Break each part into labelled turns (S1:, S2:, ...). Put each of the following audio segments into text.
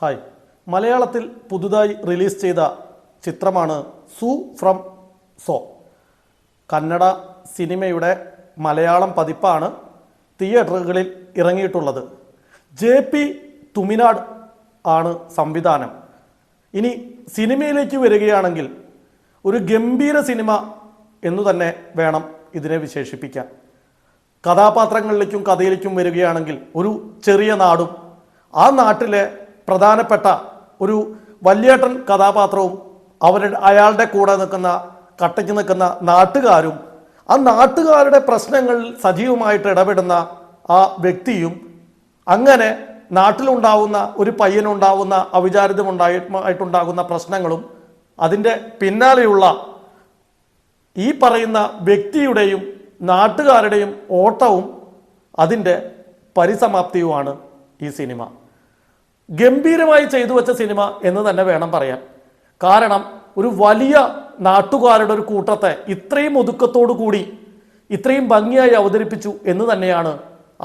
S1: Hi, മലയാളത്തിൽ പുതുതായി release ചെയ്ത ചിത്രമാണ് സു ഫ്രം സോ. കന്നഡ സിനിമയുടെ മലയാളം പതിപ്പാണ് തിയേറ്ററുകളിൽ ഇറങ്ങിയിട്ടുള്ളത്. JP തുമിനാട് ആണ് സംവിധാനം. ഇനി സിനിമയിലേക്ക് വരികയാണെങ്കിൽ ഒരു ഗംഭീര സിനിമ എന്നു തന്നെ വേണം ഇതിനെ വിശേഷിപ്പിക്കാൻ. കഥാപാത്രങ്ങളിലേക്കും കഥയിലേക്കും വരികയാണെങ്കിൽ ഒരു ചെറിയ നാടും ആ നാട്ടിലെ പ്രധാനപ്പെട്ട ഒരു വല്യേട്ടൻ കഥാപാത്രവും അയാളുടെ കൂടെ നിൽക്കുന്ന കട്ടയ്ക്ക് നിൽക്കുന്ന നാട്ടുകാരും ആ നാട്ടുകാരുടെ പ്രശ്നങ്ങളിൽ സജീവമായിട്ട് ഇടപെടുന്ന ആ വ്യക്തിയും അങ്ങനെ നാട്ടിലുണ്ടാവുന്ന ഒരു പയ്യനുണ്ടാവുന്ന അവിചാരിതമായിട്ടുണ്ടാകുന്ന പ്രശ്നങ്ങളും അതിൻ്റെ പിന്നാലെയുള്ള ഈ പറയുന്ന വ്യക്തിയുടെയും നാട്ടുകാരുടെയും ഓട്ടവും അതിൻ്റെ പരിസമാപ്തിയുമാണ് ഈ സിനിമ. ഗംഭീരമായി ചെയ്തു വെച്ച സിനിമ എന്ന് തന്നെ വേണം പറയാൻ. കാരണം ഒരു വലിയ നാട്ടുകാരുടെ ഒരു കൂട്ടത്തെ ഇത്രയും ഒതുക്കത്തോടു കൂടി ഇത്രയും ഭംഗിയായി അവതരിപ്പിച്ചു എന്ന് തന്നെയാണ്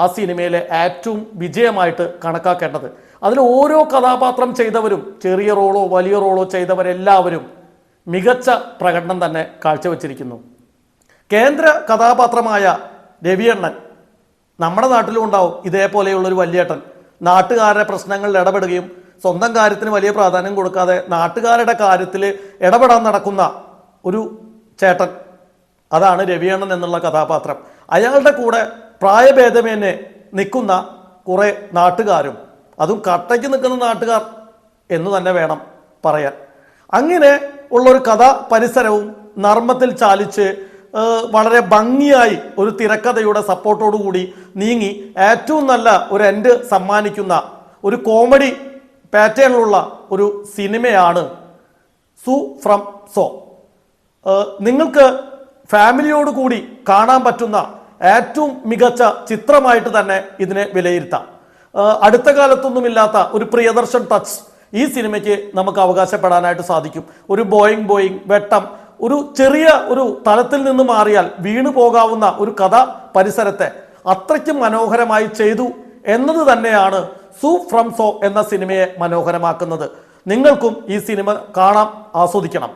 S1: ആ സിനിമയിലെ ഏറ്റവും വിജയമായിട്ട് കണക്കാക്കേണ്ടത്. അതിൽ ഓരോ കഥാപാത്രം ചെയ്തവരും ചെറിയ റോളോ വലിയ റോളോ ചെയ്തവരെല്ലാവരും മികച്ച പ്രകടനം തന്നെ കാഴ്ചവെച്ചിരിക്കുന്നു. കേന്ദ്ര കഥാപാത്രമായ രവിയണ്ണൻ നമ്മുടെ നാട്ടിലും ഉണ്ടാവും ഇതേപോലെയുള്ളൊരു വല്യേട്ടൻ. നാട്ടുകാരുടെ പ്രശ്നങ്ങളിൽ ഇടപെടുകയും സ്വന്തം കാര്യത്തിന് വലിയ പ്രാധാന്യം കൊടുക്കാതെ നാട്ടുകാരുടെ കാര്യത്തിൽ ഇടപെടാൻ നടക്കുന്ന ഒരു ചേട്ടൻ, അതാണ് രവിയണ്ണൻ എന്നുള്ള കഥാപാത്രം. അയാളുടെ കൂടെ പ്രായഭേദമേനെ നിൽക്കുന്ന കുറേ നാട്ടുകാരും, അതും കട്ടയ്ക്ക് നിൽക്കുന്ന നാട്ടുകാർ എന്ന് തന്നെ വേണം പറയാൻ. അങ്ങനെ ഉള്ളൊരു കഥ പരിസരവും നർമ്മത്തിൽ ചാലിച്ച് വളരെ ഭംഗിയായി ഒരു തിരക്കഥയുടെ സപ്പോർട്ടോടു കൂടി നീങ്ങി ഏറ്റവും നല്ല ഒരു എൻഡ് സമ്മാനിക്കുന്ന ഒരു കോമഡി പാറ്റേണിലുള്ള ഒരു സിനിമയാണ് സു ഫ്രം സോ. നിങ്ങൾക്ക് ഫാമിലിയോട് കൂടി കാണാൻ പറ്റുന്ന ഏറ്റവും മികച്ച ചിത്രമായിട്ട് തന്നെ ഇതിനെ വിലയിരുത്താം. അടുത്ത കാലത്തൊന്നുമില്ലാത്ത ഒരു പ്രിയദർശൻ ടച്ച് ഈ സിനിമയ്ക്ക് നമുക്ക് അവകാശപ്പെടാനായിട്ട് സാധിക്കും. ഒരു ബോയിങ് വെട്ടം, ഒരു ചെറിയ ഒരു തലത്തിൽ നിന്ന് മാറിയാൽ വീണു പോകാവുന്ന ഒരു കഥ പരിസരത്തെ അത്രയ്ക്കും മനോഹരമായി ചെയ്തു എന്നത് തന്നെയാണ് സു ഫ്രം സോ എന്ന സിനിമയെ മനോഹരമാക്കുന്നത്. നിങ്ങൾക്കും ഈ സിനിമ കാണാം, ആസ്വദിക്കണം.